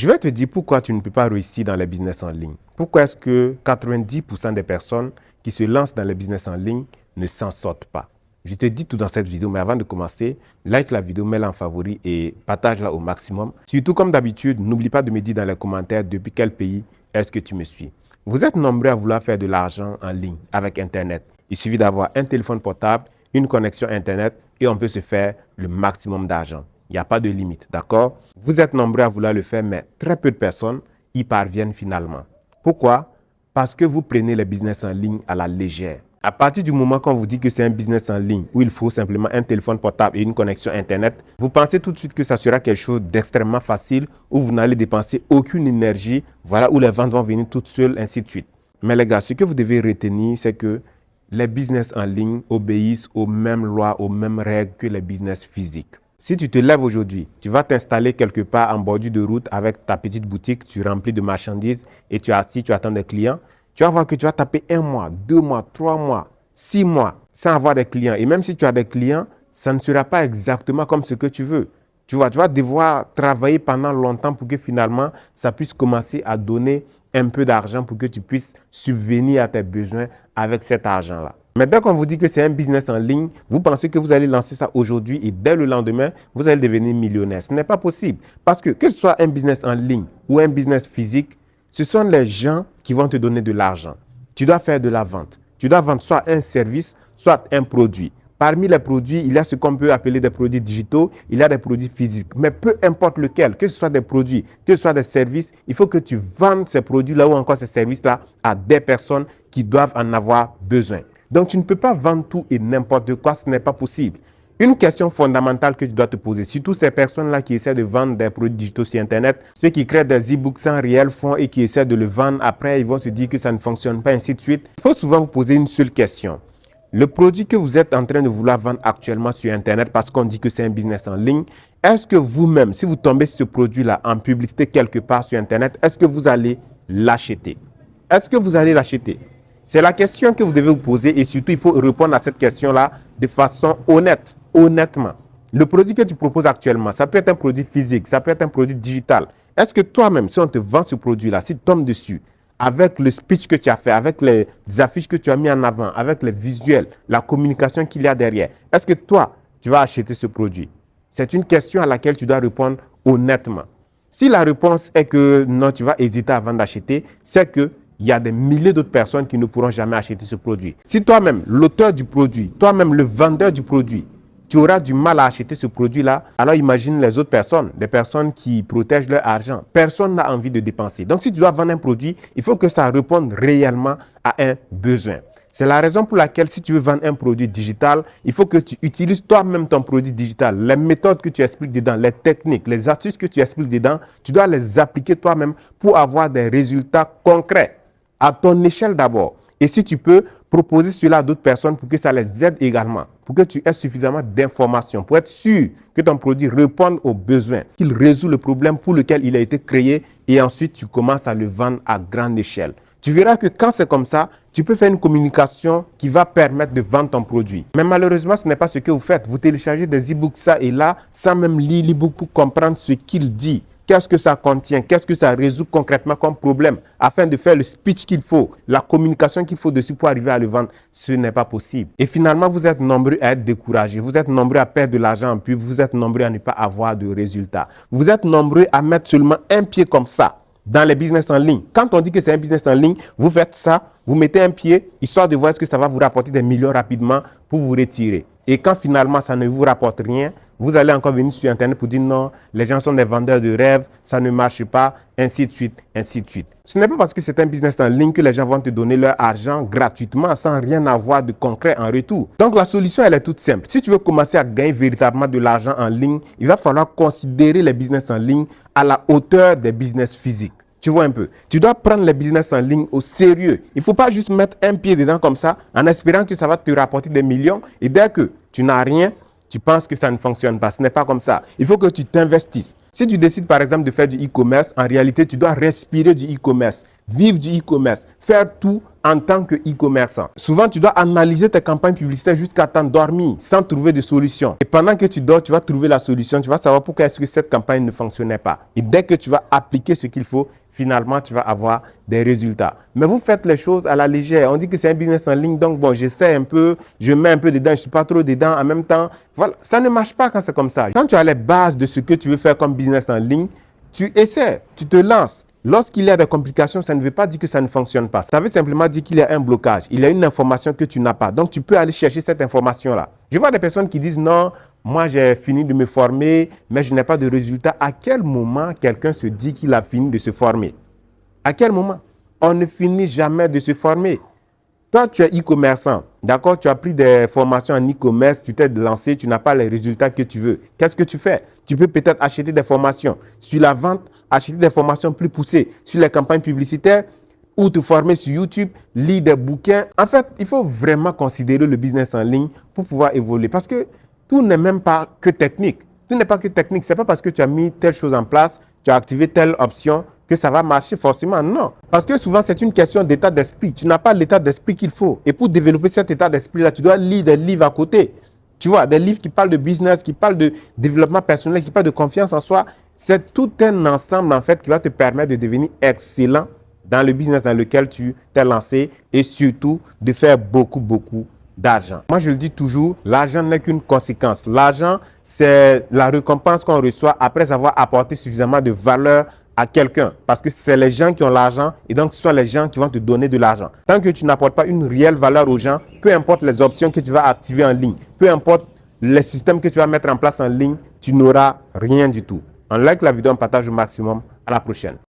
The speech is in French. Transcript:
Je vais te dire pourquoi tu ne peux pas réussir dans les business en ligne. Pourquoi est-ce que 90% des personnes qui se lancent dans les business en ligne ne s'en sortent pas? Je te dis tout dans cette vidéo, mais avant de commencer, like la vidéo, mets-la en favori et partage-la au maximum. Surtout, comme d'habitude, n'oublie pas de me dire dans les commentaires depuis quel pays est-ce que tu me suis. Vous êtes nombreux à vouloir faire de l'argent en ligne avec Internet. Il suffit d'avoir un téléphone portable, une connexion Internet et on peut se faire le maximum d'argent. Il n'y a pas de limite, d'accord? Vous êtes nombreux à vouloir le faire, mais très peu de personnes y parviennent finalement. Pourquoi? Parce que vous prenez les business en ligne à la légère. À partir du moment qu'on vous dit que c'est un business en ligne où il faut simplement un téléphone portable et une connexion Internet, vous pensez tout de suite que ça sera quelque chose d'extrêmement facile où vous n'allez dépenser aucune énergie, voilà, où les ventes vont venir toutes seules, ainsi de suite. Mais les gars, ce que vous devez retenir, c'est que les business en ligne obéissent aux mêmes lois, aux mêmes règles que les business physiques. Si tu te lèves aujourd'hui, tu vas t'installer quelque part en bordure de route avec ta petite boutique, tu remplis de marchandises et tu es assis, tu attends des clients. Tu vas voir que tu vas taper 1 mois, 2 mois, 3 mois, 6 mois sans avoir des clients. Et même si tu as des clients, ça ne sera pas exactement comme ce que tu veux. Tu vas devoir travailler pendant longtemps pour que finalement, ça puisse commencer à donner un peu d'argent pour que tu puisses subvenir à tes besoins avec cet argent-là. Mais dès qu'on vous dit que c'est un business en ligne, vous pensez que vous allez lancer ça aujourd'hui et dès le lendemain, vous allez devenir millionnaire. Ce n'est pas possible. Parce que ce soit un business en ligne ou un business physique, ce sont les gens qui vont te donner de l'argent. Tu dois faire de la vente. Tu dois vendre soit un service, soit un produit. Parmi les produits, il y a ce qu'on peut appeler des produits digitaux, il y a des produits physiques. Mais peu importe lequel, que ce soit des produits, que ce soit des services, il faut que tu vendes ces produits-là ou encore ces services-là à des personnes qui doivent en avoir besoin. Donc, tu ne peux pas vendre tout et n'importe quoi, ce n'est pas possible. Une question fondamentale que tu dois te poser, surtout ces personnes-là qui essaient de vendre des produits digitaux sur Internet, ceux qui créent des e-books sans réel fond et qui essaient de le vendre, après ils vont se dire que ça ne fonctionne pas, ainsi de suite. Il faut souvent vous poser une seule question. Le produit que vous êtes en train de vouloir vendre actuellement sur Internet, parce qu'on dit que c'est un business en ligne, est-ce que vous-même, si vous tombez sur ce produit-là en publicité quelque part sur Internet, est-ce que vous allez l'acheter? Est-ce que vous allez l'acheter? C'est la question que vous devez vous poser et surtout, il faut répondre à cette question-là de façon honnête, honnêtement. Le produit que tu proposes actuellement, ça peut être un produit physique, ça peut être un produit digital. Est-ce que toi-même, si on te vend ce produit-là, si tu tombes dessus, avec le speech que tu as fait, avec les affiches que tu as mis en avant, avec les visuels, la communication qu'il y a derrière, est-ce que toi, tu vas acheter ce produit? C'est une question à laquelle tu dois répondre honnêtement. Si la réponse est que non, tu vas hésiter avant d'acheter, c'est que il y a des milliers d'autres personnes qui ne pourront jamais acheter ce produit. Si toi-même, l'auteur du produit, toi-même, le vendeur du produit, tu auras du mal à acheter ce produit-là, alors imagine les autres personnes, des personnes qui protègent leur argent. Personne n'a envie de dépenser. Donc, si tu dois vendre un produit, il faut que ça réponde réellement à un besoin. C'est la raison pour laquelle, si tu veux vendre un produit digital, il faut que tu utilises toi-même ton produit digital. Les méthodes que tu expliques dedans, les techniques, les astuces que tu expliques dedans, tu dois les appliquer toi-même pour avoir des résultats concrets. À ton échelle d'abord. Et si tu peux, proposer cela à d'autres personnes pour que ça les aide également. Pour que tu aies suffisamment d'informations, pour être sûr que ton produit réponde aux besoins, qu'il résout le problème pour lequel il a été créé et ensuite tu commences à le vendre à grande échelle. Tu verras que quand c'est comme ça, tu peux faire une communication qui va permettre de vendre ton produit. Mais malheureusement, ce n'est pas ce que vous faites. Vous téléchargez des e-books ça et là, sans même lire l'e-book pour comprendre ce qu'il dit. Qu'est-ce que ça contient? Qu'est-ce que ça résout concrètement comme problème? Afin de faire le speech qu'il faut, la communication qu'il faut dessus pour arriver à le vendre, ce n'est pas possible. Et finalement, vous êtes nombreux à être découragés. Vous êtes nombreux à perdre de l'argent en pub. Vous êtes nombreux à ne pas avoir de résultats. Vous êtes nombreux à mettre seulement un pied comme ça dans les business en ligne. Quand on dit que c'est un business en ligne, vous faites ça, vous mettez un pied, histoire de voir est-ce que ça va vous rapporter des millions rapidement pour vous retirer. Et quand finalement ça ne vous rapporte rien, vous allez encore venir sur Internet pour dire non, les gens sont des vendeurs de rêves, ça ne marche pas, ainsi de suite, ainsi de suite. Ce n'est pas parce que c'est un business en ligne que les gens vont te donner leur argent gratuitement sans rien avoir de concret en retour. Donc la solution, elle est toute simple. Si tu veux commencer à gagner véritablement de l'argent en ligne, il va falloir considérer les business en ligne à la hauteur des business physiques. Tu vois un peu, tu dois prendre les business en ligne au sérieux. Il ne faut pas juste mettre un pied dedans comme ça en espérant que ça va te rapporter des millions. Et dès que tu n'as rien, tu penses que ça ne fonctionne pas. Ce n'est pas comme ça. Il faut que tu t'investisses. Si tu décides par exemple de faire du e-commerce, en réalité, tu dois respirer du e-commerce, vivre du e-commerce, faire tout en tant que e-commerçant. Souvent, tu dois analyser tes campagnes publicitaires jusqu'à t'endormir sans trouver de solution. Et pendant que tu dors, tu vas trouver la solution. Tu vas savoir pourquoi est-ce que cette campagne ne fonctionnait pas. Et dès que tu vas appliquer ce qu'il faut, finalement, tu vas avoir des résultats. Mais vous faites les choses à la légère. On dit que c'est un business en ligne, donc bon, j'essaie un peu, je mets un peu dedans, je ne suis pas trop dedans. En même temps, voilà, ça ne marche pas quand c'est comme ça. Quand tu as les bases de ce que tu veux faire comme business en ligne, tu essaies, tu te lances. Lorsqu'il y a des complications, ça ne veut pas dire que ça ne fonctionne pas. Ça veut simplement dire qu'il y a un blocage. Il y a une information que tu n'as pas. Donc, tu peux aller chercher cette information-là. Je vois des personnes qui disent non, moi j'ai fini de me former, mais je n'ai pas de résultat. À quel moment quelqu'un se dit qu'il a fini de se former? À quel moment? On ne finit jamais de se former. Toi, tu es e-commerçant, d'accord? Tu as pris des formations en e-commerce, tu t'es lancé, tu n'as pas les résultats que tu veux. Qu'est-ce que tu fais? Tu peux peut-être acheter des formations sur la vente, acheter des formations plus poussées sur les campagnes publicitaires ou te former sur YouTube, lire des bouquins. En fait, il faut vraiment considérer le business en ligne pour pouvoir évoluer parce que tout n'est même pas que technique. Tout n'est pas que technique. Ce n'est pas parce que tu as mis telle chose en place, tu as activé telle option que ça va marcher forcément. Non. Parce que souvent, c'est une question d'état d'esprit. Tu n'as pas l'état d'esprit qu'il faut. Et pour développer cet état d'esprit-là, tu dois lire des livres à côté. Tu vois, des livres qui parlent de business, qui parlent de développement personnel, qui parlent de confiance en soi. C'est tout un ensemble, en fait, qui va te permettre de devenir excellent dans le business dans lequel tu t'es lancé et surtout de faire beaucoup d'argent. Moi, je le dis toujours, l'argent n'est qu'une conséquence. L'argent, c'est la récompense qu'on reçoit après avoir apporté suffisamment de valeur à quelqu'un. Parce que c'est les gens qui ont l'argent et donc ce sont les gens qui vont te donner de l'argent. Tant que tu n'apportes pas une réelle valeur aux gens, peu importe les options que tu vas activer en ligne, peu importe les systèmes que tu vas mettre en place en ligne, tu n'auras rien du tout. On like la vidéo, on partage au maximum. À la prochaine.